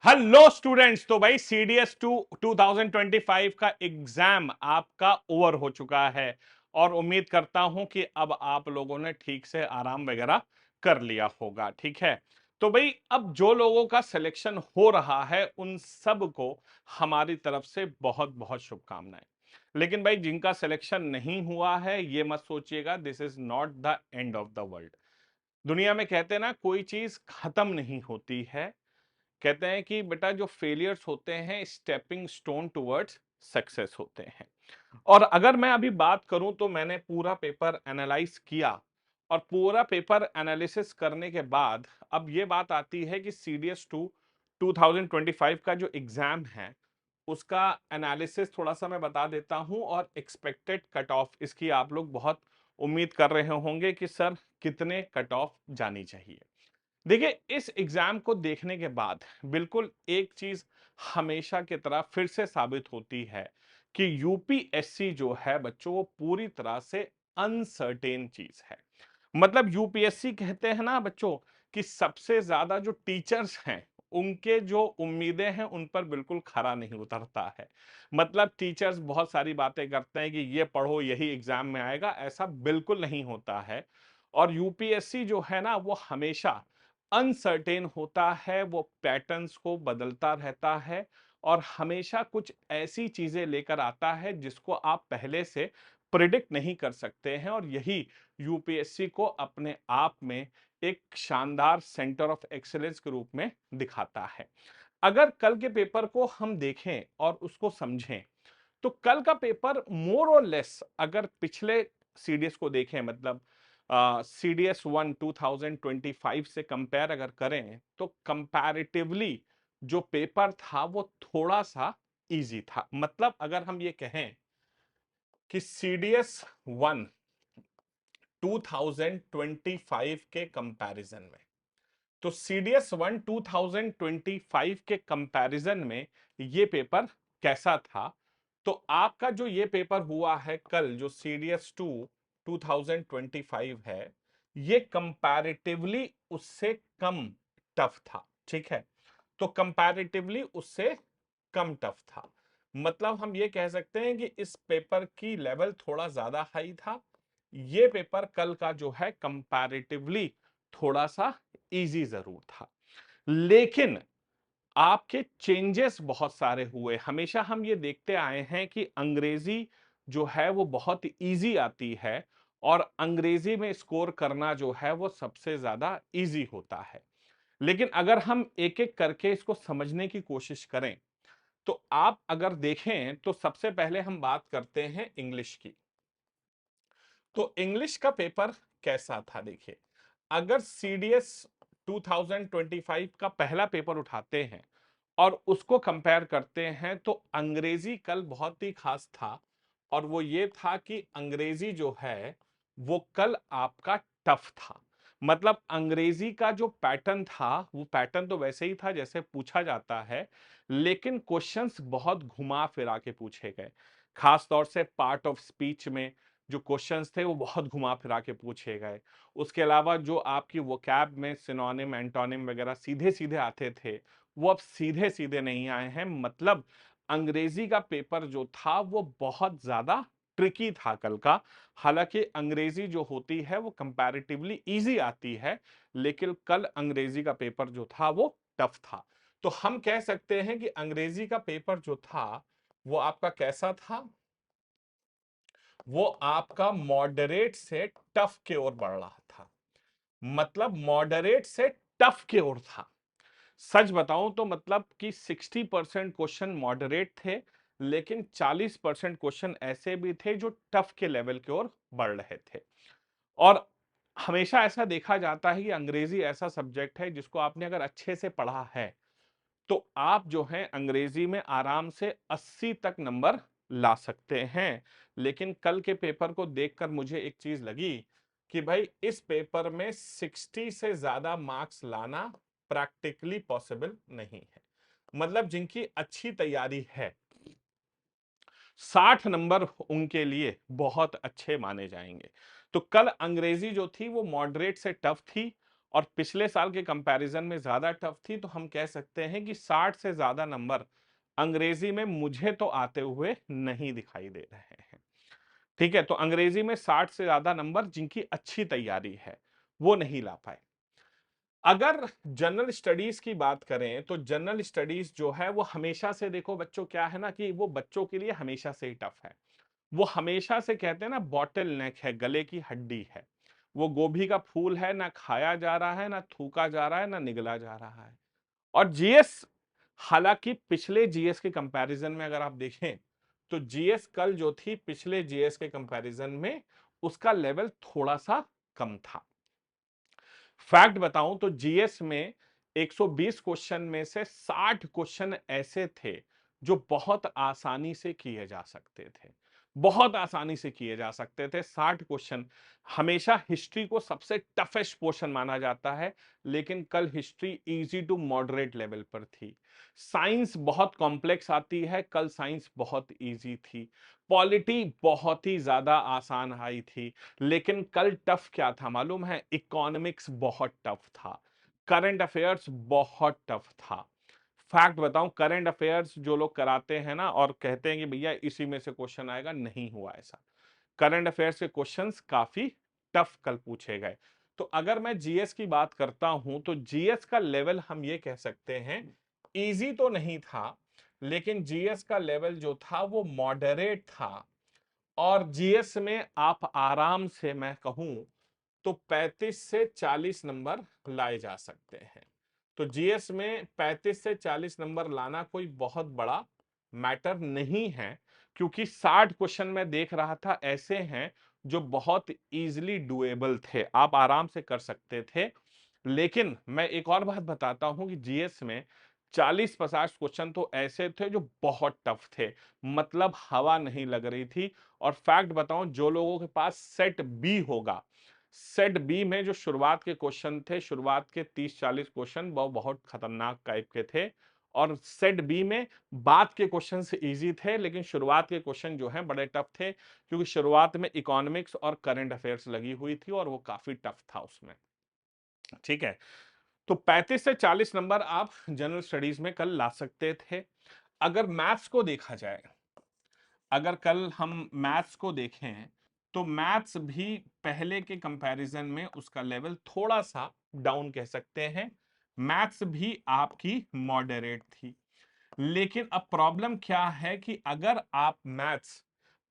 Hello students. तो भाई CDS to 2025 का एग्जाम आपका ओवर हो चुका है और उम्मीद करता हूं कि अब आप लोगों ने ठीक से आराम वगैरह कर लिया होगा। ठीक है, तो भाई अब जो लोगों का सिलेक्शन हो रहा है उन सब को हमारी तरफ से बहुत बहुत शुभकामनाएं। लेकिन भाई जिनका सिलेक्शन नहीं हुआ है ये मत सोचिएगा this is not the end of the world. दुनिया में कहते हैं ना, कोई चीज खत्म नहीं होती है। कहते हैं कि बेटा जो फेलियर्स होते हैं स्टेपिंग स्टोन टुवर्ड्स सक्सेस होते हैं। और अगर मैं अभी बात करूं तो मैंने पूरा पेपर एनालाइज किया और पूरा पेपर एनालिसिस करने के बाद अब ये बात आती है कि सीडीएस टू 2025 का जो एग्जाम है उसका एनालिसिस थोड़ा सा मैं बता देता हूं और एक्सपेक्टेड कट ऑफ इसकी आप लोग बहुत उम्मीद कर रहे होंगे कि सर कितने कट ऑफ जानी चाहिए। देखिए, इस एग्जाम को देखने के बाद बिल्कुल एक चीज हमेशा की तरह फिर से साबित होती है कि यूपीएससी जो है बच्चों वो पूरी तरह से अनसर्टेन चीज है। मतलब यूपीएससी कहते हैं ना बच्चों कि सबसे ज्यादा जो टीचर्स हैं उनके जो उम्मीदें हैं उन पर बिल्कुल खरा नहीं उतरता है। मतलब टीचर्स बहुत सारी बातें करते हैं कि ये पढ़ो यही एग्जाम में आएगा, ऐसा बिल्कुल नहीं होता है। और यूपीएससी जो है ना वो हमेशा अनसर्टेन होता है, वो पैटर्न्स को बदलता रहता है और हमेशा कुछ ऐसी चीजें लेकर आता है जिसको आप पहले से प्रिडिक्ट नहीं कर सकते हैं। और यही यूपीएससी को अपने आप में एक शानदार सेंटर ऑफ एक्सीलेंस के रूप में दिखाता है। अगर कल के पेपर को हम देखें और उसको समझें तो कल का पेपर मोर और लेस अगर पिछले सीडीएस को देखें, मतलब सीडीएस वन 2025 से कंपेयर अगर करें तो कंपैरेटिवली जो पेपर था वो थोड़ा सा इजी था। मतलब अगर हम ये कहें कि सीडीएस वन 2025 के कंपैरिजन में, तो सीडीएस वन 2025 के कंपैरिजन में ये पेपर कैसा था। तो आपका जो ये पेपर हुआ है कल जो सीडीएस टू 2025 है ये कंपैरेटिवली उससे कम टफ था। ठीक है, तो कंपैरेटिवली उससे कम टफ था। मतलब हम ये कह सकते हैं कि इस पेपर की लेवल थोड़ा ज्यादा हाई था। ये पेपर कल का जो है कंपैरेटिवली थोड़ा सा इजी जरूर था। लेकिन आपके चेंजेस बहुत सारे हुए। हमेशा हम ये देखते आए हैं कि अंग्रेजी जो है वो बहुत इजी आती है और अंग्रेजी में स्कोर करना जो है वो सबसे ज्यादा इजी होता है। लेकिन अगर हम एक एक करके इसको समझने की कोशिश करें तो आप अगर देखें तो सबसे पहले हम बात करते हैं इंग्लिश की। तो इंग्लिश का पेपर कैसा था देखिए, अगर सीडीएस 2025 का पहला पेपर उठाते हैं और उसको कंपेयर करते हैं तो अंग्रेजी कल बहुत ही खास था। और वो ये था कि अंग्रेजी जो है वो कल आपका टफ था। मतलब अंग्रेजी का जो पैटर्न था वो पैटर्न तो वैसे ही था जैसे पूछा जाता है, लेकिन क्वेश्चंस बहुत घुमा फिरा के पूछे गए। खास तौर से पार्ट ऑफ स्पीच में जो क्वेश्चंस थे वो बहुत घुमा फिरा के पूछे गए। उसके अलावा जो आपकी वोकैब में सिनोनिम एंटोनिम वगैरह सीधे सीधे आते थे वो अब सीधे सीधे नहीं आए हैं। मतलब अंग्रेजी का पेपर जो था वो बहुत ज्यादा ट्रिकी था कल का। हालांकि अंग्रेजी जो होती है वो कंपैरेटिवली इजी आती है, लेकिन कल अंग्रेजी का पेपर जो था वो टफ था। तो हम कह सकते हैं कि अंग्रेजी का पेपर जो था वो आपका कैसा था, वो आपका मॉडरेट से टफ की ओर बढ़ रहा था। मतलब मॉडरेट से टफ की ओर था। सच बताऊं तो मतलब कि 60% क्वेश्चन मॉडरेट थे, लेकिन 40% क्वेश्चन ऐसे भी थे जो टफ के लेवल की ओर बढ़ रहे थे। और हमेशा ऐसा देखा जाता है कि अंग्रेजी ऐसा सब्जेक्ट है जिसको आपने अगर अच्छे से पढ़ा है तो आप जो हैं अंग्रेजी में आराम से 80 तक नंबर ला सकते हैं। लेकिन कल के पेपर को देखकर मुझे एक चीज लगी कि भाई इस पेपर में 60 से ज्यादा मार्क्स लाना प्रैक्टिकली पॉसिबल नहीं है। मतलब जिनकी अच्छी तैयारी है 60 नंबर उनके लिए बहुत अच्छे माने जाएंगे। तो कल अंग्रेजी जो थी वो मॉडरेट से टफ थी और पिछले साल के कंपैरिजन में ज्यादा टफ थी, तो हम कह सकते हैं कि 60 से ज्यादा नंबर अंग्रेजी में मुझे तो आते हुए नहीं दिखाई दे रहे हैं। ठीक है, तो अंग्रेजी में 60 से ज्यादा नंबर जिनकी अच्छी तैयारी है वो नहीं ला पाए। अगर जनरल स्टडीज की बात करें तो जनरल स्टडीज जो है वो हमेशा से, देखो बच्चों क्या है ना कि वो बच्चों के लिए हमेशा से ही टफ है। वो हमेशा से कहते हैं ना बॉटल नेक है, गले की हड्डी है। वो गोभी का फूल है, ना खाया जा रहा है, ना थूका जा रहा है, ना निगला जा रहा है। और जीएस, हालांकि पिछले जीएस के कंपैरिजन में अगर आप देखें तो जीएस कल जो थी पिछले जीएस के कंपैरिजन में उसका लेवल थोड़ा सा कम था। फैक्ट बताऊं तो जीएस में 120 क्वेश्चन में से 60 क्वेश्चन ऐसे थे जो बहुत आसानी से किए जा सकते थे, बहुत आसानी से किए जा सकते थे 60 क्वेश्चन। हमेशा हिस्ट्री को सबसे टफेस्ट पोर्शन माना जाता है, लेकिन कल history easy to moderate level पर थी। साइंस बहुत कॉम्प्लेक्स आती है, कल साइंस बहुत इजी थी। पॉलिटी बहुत ही ज्यादा आसान आई थी, लेकिन कल टफ क्या था मालूम है? इकोनॉमिक्स बहुत टफ था, करंट अफेयर्स बहुत टफ था। फैक्ट बताऊं, करंट अफेयर्स जो लोग कराते हैं ना और कहते हैं कि भैया इसी में से क्वेश्चन आएगा, नहीं हुआ ऐसा। करंट अफेयर्स के क्वेश्चंस काफी टफ कल पूछे गए। तो अगर मैं जीएस की बात करता हूं तो जीएस का लेवल हम ये कह सकते हैं इजी तो नहीं था, लेकिन जीएस का लेवल जो था वो मॉडरेट था। और जीएस में आप आराम से, मैं कहूं तो 35 से 40 नंबर लाए जा सकते हैं। तो जीएस में 35 से 40 नंबर लाना कोई बहुत बड़ा मैटर नहीं है, क्योंकि 60 क्वेश्चन मैं देख रहा था ऐसे हैं जो बहुत इजीली डुएबल थे, आप आराम से कर सकते थे। लेकिन मैं एक और बात बताता हूं कि जीएस में 40-50 क्वेश्चन तो ऐसे थे जो बहुत टफ थे, मतलब हवा नहीं लग रही थी। और फैक्ट बताऊं, जो लोगों के पास सेट बी होगा, सेट बी में जो शुरुआत के क्वेश्चन थे, शुरुआत के 30-40 क्वेश्चन वो बहुत खतरनाक टाइप के थे। और सेट बी में बाद के क्वेश्चन इजी थे, लेकिन शुरुआत के क्वेश्चन जो हैं बड़े टफ थे, क्योंकि शुरुआत में इकोनॉमिक्स और करंट अफेयर्स लगी हुई थी और वो काफी टफ था उसमें। ठीक है, तो 35 से 40 नंबर आप जनरल स्टडीज में कल ला सकते थे। अगर मैथ्स को देखा जाए, अगर कल हम मैथ्स को देखें तो मैथ्स भी पहले के कंपैरिजन में उसका लेवल थोड़ा सा डाउन कह सकते हैं। मैथ्स भी आपकी मॉडरेट थी, लेकिन अब प्रॉब्लम क्या है कि अगर आप मैथ्स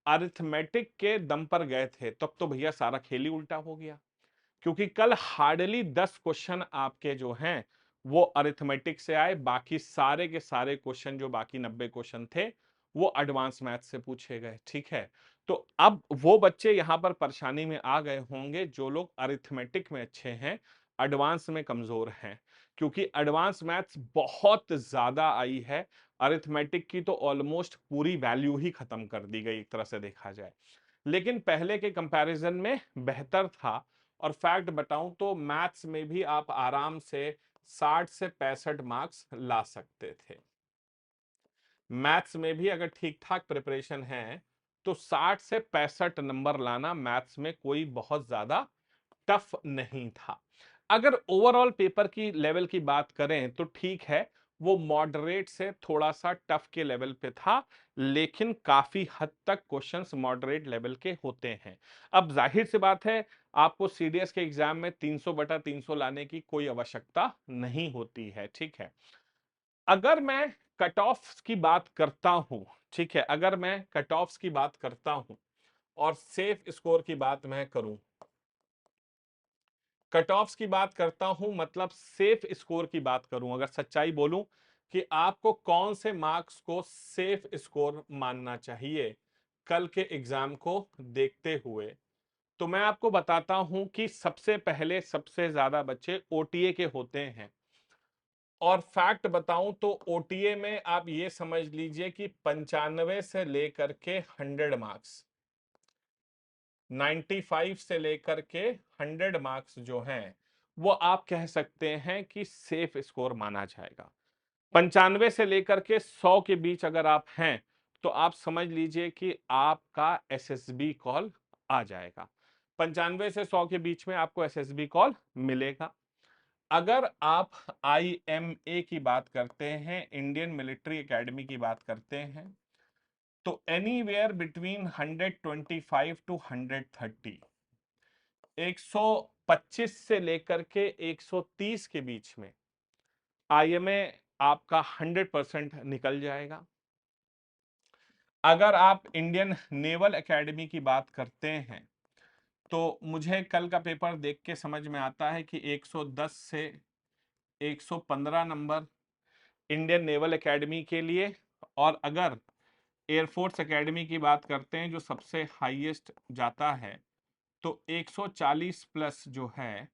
अरिथमेटिक के दम पर गए थे तब तो भैया सारा खेल ही उल्टा हो गया, क्योंकि कल हार्डली 10 क्वेश्चन आपके जो हैं वो अरिथमेटिक से आए, बाकी सारे के सारे क्वेश्चन जो बाकी 90 क्वेश्चन थे वो एडवांस मैथ से पूछे गए। ठीक है, तो अब वो बच्चे यहां पर परेशानी में आ गए होंगे जो लोग अरिथमेटिक में अच्छे हैं, एडवांस में कमजोर हैं, क्योंकि एडवांस मैथ्स बहुत ज्यादा आई है। अरिथमेटिक की तो ऑलमोस्ट पूरी वैल्यू ही खत्म कर दी गई एक तरह से देखा जाए, लेकिन पहले के कंपैरिजन में बेहतर था। और फैक्ट बताऊं तो मैथ्स में भी आप आराम से 60 से 65 मार्क्स ला सकते थे। मैथ्स में भी अगर ठीक ठाक प्रिपरेशन है तो 60 से 65 नंबर लाना मैथ्स में कोई बहुत ज्यादा टफ नहीं था। अगर ओवरऑल पेपर की लेवल की बात करें तो ठीक है, वो मॉडरेट से थोड़ा सा टफ के लेवल पे था, लेकिन काफी हद तक क्वेश्चंस मॉडरेट लेवल के होते हैं। अब जाहिर सी बात है, आपको सीडीएस के एग्जाम में 300/300 लाने की कोई आवश्यकता नहीं होती है। ठीक है, अगर मैं कट ऑफ की बात करता हूं, ठीक है, अगर मैं कट ऑफ की बात करता हूं और सेफ स्कोर की बात मैं करूं, कट ऑफ्स की बात करता हूं मतलब सेफ स्कोर की बात करूं, अगर सच्चाई बोलूं कि आपको कौन से मार्क्स को सेफ स्कोर मानना चाहिए कल के एग्जाम को देखते हुए, तो मैं आपको बताता हूं कि सबसे पहले सबसे ज्यादा बच्चे ओटीए के होते हैं। और फैक्ट बताऊं तो ओटीए में आप ये समझ लीजिए कि 95 से लेकर के 100 मार्क्स, 95 से लेकर के 100 मार्क्स जो हैं वो आप कह सकते हैं कि सेफ स्कोर माना जाएगा। 95 से लेकर के 100 के बीच अगर आप हैं तो आप समझ लीजिए कि आपका एसएसबी कॉल आ जाएगा। 95 से 100 के बीच में आपको एसएसबी कॉल मिलेगा। अगर आप IMA की बात करते हैं, इंडियन मिलिट्री एकेडमी की बात करते हैं, तो एनीवेयर बिटवीन 125 टू 130, 125 से लेकर के 130 के बीच में IMA आपका 100% निकल जाएगा। अगर आप इंडियन नेवल एकेडमी की बात करते हैं, तो मुझे कल का पेपर देख के समझ में आता है कि 110 से 115 नंबर इंडियन नेवल एकेडमी के लिए, और अगर एयरफोर्स एकेडमी की बात करते हैं जो सबसे हाईएस्ट जाता है, तो 140 प्लस जो है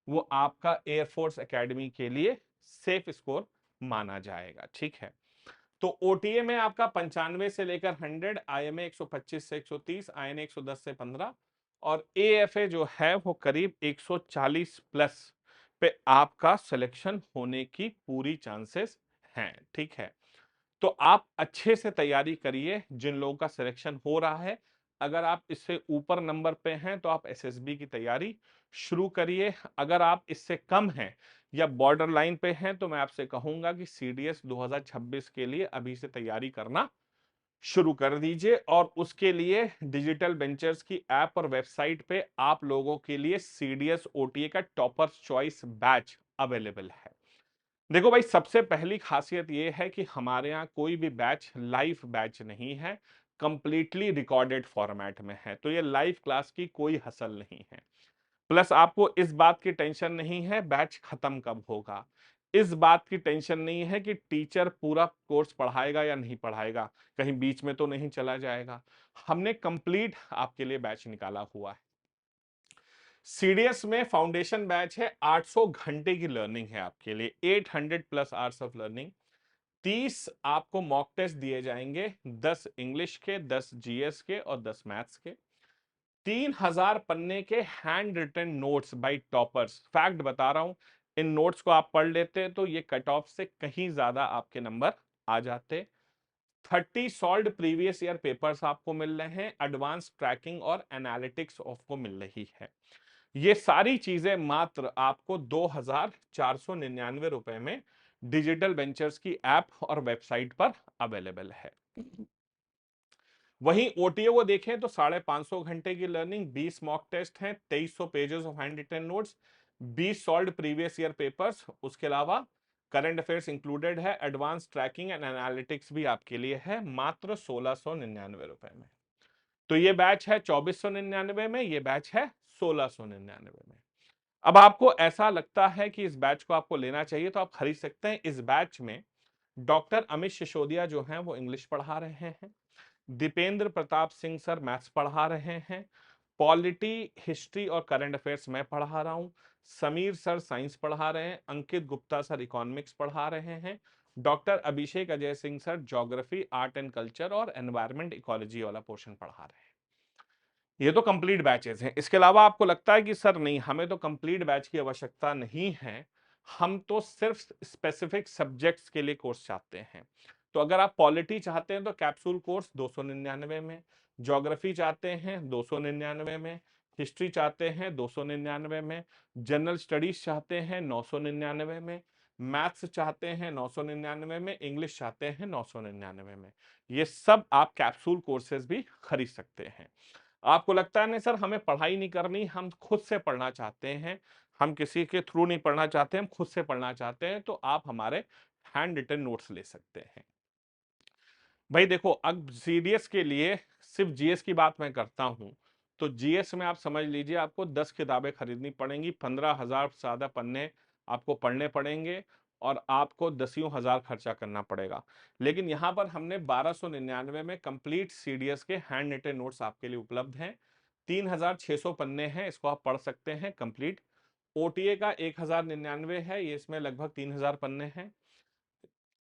वो आपका एयरफोर्स एकेडमी के लिए सेफ स्कोर माना जाएगा। ठीक है, तो ओटीए में आपका 95 से लेकर 100, IMA 125 से 130, INA 110 से 15, और AFA जो है वो करीब 140 प्लस पे आपका सिलेक्शन होने की पूरी चांसेस हैं। ठीक है, तो आप अच्छे से तैयारी करिए जिन लोगों का सिलेक्शन हो रहा है। अगर आप इससे ऊपर नंबर पे हैं तो आप एसएसबी की तैयारी शुरू करिए। अगर आप इससे कम हैं या बॉर्डर लाइन पे हैं तो मैं आपसे कहूंगा कि सीडीएस 2026 के लिए अभी से तैयारी करना शुरू कर दीजिए, और उसके लिए डिजिटल वेंचर्स की ऐप और वेबसाइट पे आप लोगों के लिए सीडीएस ओटीए का टॉपर्स चॉइस बैच अवेलेबल है। देखो भाई, सबसे पहली खासियत यह है कि हमारे यहाँ कोई भी बैच लाइव बैच नहीं है, कंप्लीटली रिकॉर्डेड फॉर्मेट में है, तो ये लाइव क्लास की कोई हसल नहीं है। प्लस आपको इस बात की टेंशन नहीं है बैच खत्म कब होगा, इस बात की टेंशन नहीं है कि टीचर पूरा कोर्स पढ़ाएगा या नहीं पढ़ाएगा, कहीं बीच में तो नहीं चला जाएगा। हमने कंप्लीट आपके लिए बैच निकाला हुआ है। सीडीएस में फाउंडेशन बैच है, 800 घंटे की लर्निंग है आपके लिए, 800 प्लस आवर्स ऑफ लर्निंग। 30 आपको मॉक टेस्ट दिए जाएंगे, 10 इंग्लिश के, 10 जीएस के और 10 मैथ्स के। 3000 पन्ने के hand written notes by toppers. Fact बता रहा हूं, इन नोट्स को आप पढ़ लेते तो ये कट ऑफ से कहीं ज्यादा आपके नंबर आ जाते। 30 सॉल्व्ड प्रीवियस ईयर पेपर्स आपको मिल रहे हैं, एडवांस ट्रैकिंग और एनालिटिक्स आपको मिल रही है। ये सारी चीजें मात्र आपको 2499 रुपए में डिजिटल वेंचर्स की ऐप और वेबसाइट पर अवेलेबल है। वहीं ओटीए को देखें तो 550 घंटे की लर्निंग, 20 मॉक टेस्ट हैं, 2300 pages of hand written notes, 20 solved previous year papers, उसके अलावा करंट अफेयर्स इंक्लूडेड है, एडवांस ट्रैकिंग एंड एनालिटिक्स भी आपके लिए है, मात्र 1699 रुपए में। तो ये बैच है 2499 में, ये बैच है 1699 में। अब आपको ऐसा लगता है कि इस बैच को आपको लेना चाहिए तो आप खरीद सकते हैं। इस बैच में डॉक्टर अमित सिसोदिया जो हैं वो इंग्लिश पढ़ा रहे हैं, दीपेंद्र प्रताप सिंह सर मैथ्स पढ़ा रहे हैं, पॉलिटी, हिस्ट्री और करंट अफेयर्स मैं पढ़ा रहा हूं, समीर सर साइंस पढ़ा रहे हैं, अंकित गुप्ता सर इकोनॉमिक्स पढ़ा रहे हैं, doctor Abhishek Ajay Singh sir geography, art and culture और एनवायरमेंट इकोलॉजी वाला पोर्शन पढ़ा रहे हैं। ये तो कंप्लीट बैचेस हैं। इसके अलावा आपको लगता है कि सर नहीं, हमें तो कंप्लीट बैच की आवश्यकता नहीं है, हम तो सिर्फ स्पेसिफिक सब्जेक्ट्स के लिए कोर्स चाहते हैं, तो अगर आप पॉलिटी चाहते हैं तो कैप्सूल कोर्स 299 में, ज्योग्राफी चाहते हैं 299 में, हिस्ट्री चाहते हैं 299 में, जनरल स्टडीज चाहते हैं 999 में, मैथ्स चाहते हैं 999 में, इंग्लिश चाहते हैं 999 में। ये सब आप कैप्सूल कोर्सेज भी खरीद सकते हैं। आपको लगता है नहीं सर हमें पढ़ाई नहीं करनी, हम खुद से पढ़ना चाहते हैं, हम किसी के थ्रू नहीं पढ़ना चाहते, हम खुद से पढ़ना चाहते हैं, तो आप हमारे हैंड रिटन नोट्स ले सकते हैं। भाई देखो, अब सीडीएस के लिए सिर्फ जीएस की बात मैं करता हूं, तो जीएस में आप समझ लीजिए आपको 10 किताबें खरीदनी पड़ेंगी, 15,000 से ज्यादा पन्ने आपको पढ़ने पड़ेंगे, और आपको दसियों हजार खर्चा करना पड़ेगा। लेकिन यहां पर हमने 1299 में कंप्लीट सीडीएस के हैंड रिटन नोट्स आपके लिए उपलब्ध हैं। 3600 पन्ने हैं, इसको आप पढ़ सकते हैं कंप्लीट। ओटीए का 1099 है, ये इसमें लगभग 3000 पन्ने हैं।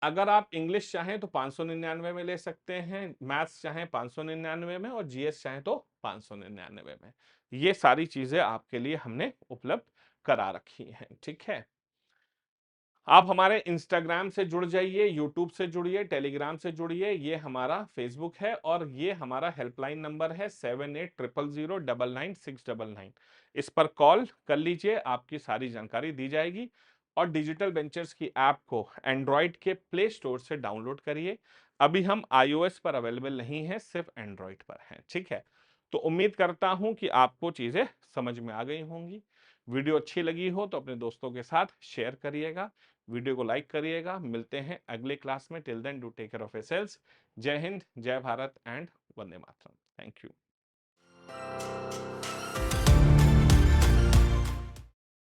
अगर आप इंग्लिश चाहें तो 599 में ले सकते हैं, मैथ्स चाहें 599 में, और जीएस चाहें तो 599 में। ये सारी चीजें आपके लिए हमने उपलब्ध करा रखी हैं। ठीक है, आप हमारे इंस्टाग्राम से जुड़ जाइए, यूट्यूब से जुड़िए, टेलीग्राम से जुड़िए, ये हमारा फेसबुक है, और ये हमारा हेल्पलाइन नंबर है 7800099699। इस पर कॉल कर लीजिए, आपकी सारी जानकारी दी जाएगी। और डिजिटल वेंचर्स की ऐप को एंड्रॉइड के प्ले स्टोर से डाउनलोड करिए। अभी हम आईओएस पर अवेलेबल नहीं है, सिर्फ एंड्रॉइड पर है, ठीक है। तो उम्मीद करता हूं कि आपको चीजें समझ में आ गई होंगी। वीडियो अच्छी लगी हो तो अपने दोस्तों के साथ शेयर करिएगा, वीडियो को लाइक करिएगा। मिलते हैं अगले क्लास में। Till then do take care of yourselves. जय हिंद, जय भारत एंड वंदे मातरम। Thank you.